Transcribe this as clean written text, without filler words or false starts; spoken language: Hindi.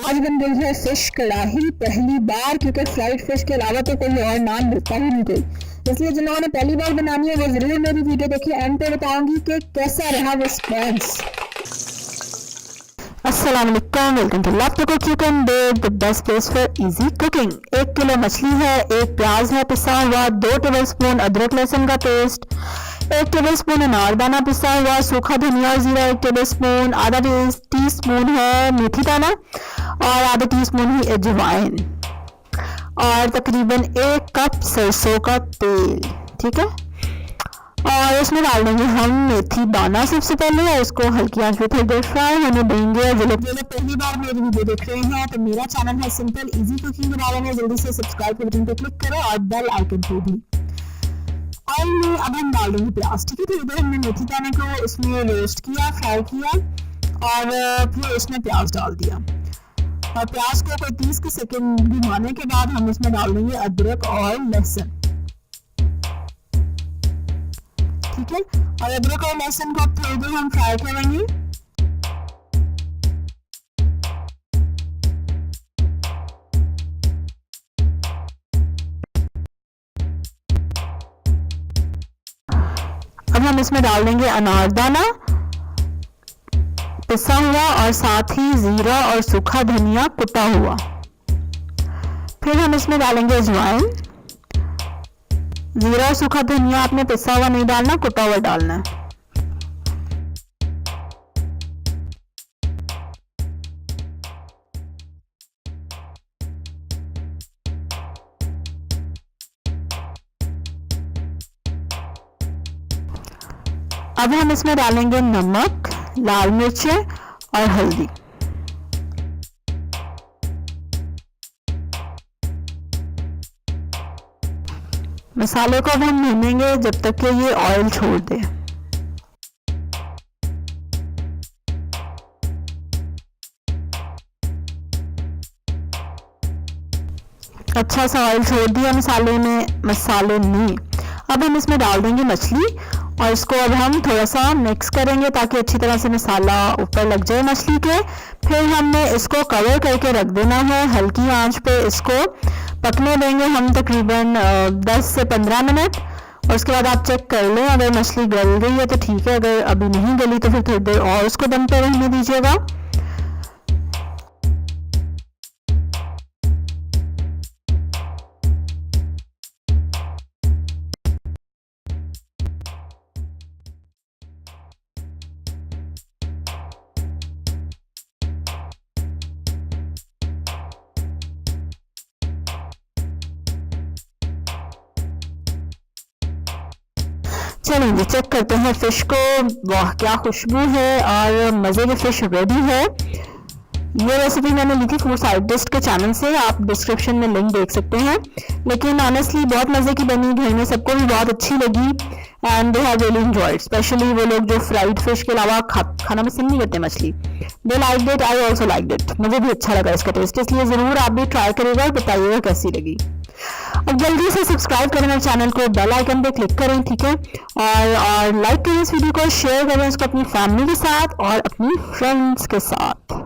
आज बन रही है फिश कड़ाही पहली बार, क्योंकि फ्राइड फिश के अलावा तो कोई और नाम मिलता ही नहीं कोई, इसलिए जिन लोगों ने पहली बार बनानी है वो जरूर मेरी वीडियो देखिए, एंड पे बताऊंगी कि कैसा रहा रिस्पॉन्स। अस्सलाम-ओ-अलैकुम, welcome to love to cook you can bake, the best place for easy cooking. 1 kilo मछली है, 1 प्याज है पिसा हुआ, 2 टेबलस्पून अदरक लहसुन का पेस्ट, 1 टेबलस्पून अनारदाना पिसा हुआ, सूखा धनिया और जीरा 1 टेबलस्पून, आधा टीस्पून है मेथी दाना और आधा टीस्पून ही अजवाइन और तकरीबन 1 कप सरसों का तेल। ठीक है, और इसमें डाल देंगे हम मेथी दाना सबसे पहले, और इसको हल्की आंच पे थोड़ी देर फ्राई होने देंगे। जो लोग पहली बार मेरी वीडियो देख रहे हैं तो मेरा चैनल है सिंपल इजी कुकिंग के बारे में, जल्दी से सब्सक्राइब के बटन पे क्लिक करो और बेल आइकन पे भी। ऑयल में अब हम डाल देंगे प्याज। ठीक है, तो इधर हमने मेथी दाने को इसमें रोस्ट किया, फ्राई किया और फिर इसमें प्याज डाल दिया और प्याज को कोई 30 के सेकेंड घुमाने के बाद हम इसमें डाल देंगे अदरक और लहसुन। ठीक है, और अदरक और लहसुन को थोड़ी देर हम फ्राई करेंगे। अब हम इसमें डाल देंगे अनारदाना पिसा हुआ और साथ ही जीरा और सूखा धनिया कुटा हुआ। फिर हम इसमें डालेंगे अजवाइन। जीरा और सूखा धनिया आपने पिसा हुआ नहीं डालना, कुटा हुआ डालना है। अब हम इसमें डालेंगे नमक, लाल मिर्चें और हल्दी। मसाले को अब हम भूनेंगे जब तक कि ये ऑयल छोड़ दे। अच्छा सा ऑयल छोड़ दिया मसाले ने। अब हम इसमें डाल देंगे मछली और इसको अब हम थोड़ा सा मिक्स करेंगे ताकि अच्छी तरह से मसाला ऊपर लग जाए मछली के। फिर हमने इसको कवर करके रख देना है, हल्की आंच पे इसको पकने देंगे हम तकरीबन 10 से 15 मिनट। और उसके बाद आप चेक कर लें, अगर मछली गल गई है तो ठीक है, अगर अभी नहीं गली तो फिर थोड़ी देर और उसको दम पे रहने दीजिएगा। चलिए चेक करते हैं फिश को। वाह क्या खुशबू है और मज़े की फिश रेडी है। ये रेसिपी मैंने ली थी फूड साइंटिस्ट के चैनल से, आप डिस्क्रिप्शन में लिंक देख सकते हैं। लेकिन ऑनेस्टली बहुत मज़े की बनी, घर में सबको भी बहुत अच्छी लगी and they have really enjoyed, specially वो लोग जो फ्राइड फिश के अलावा खाना पसंद नहीं करते मछली। They liked it, I also liked it. मुझे भी अच्छा लगा इसका टेस्ट, इसलिए ज़रूर आप भी ट्राई करिएगा और बताइएगा कैसी लगी। अब जल्दी से सब्सक्राइब करें मेरे चैनल को, बेल आइकन पे क्लिक करें। ठीक है, और लाइक करें इस वीडियो को, शेयर करें इसको अपनी फैमिली के साथ और अपनी फ्रेंड्स के साथ।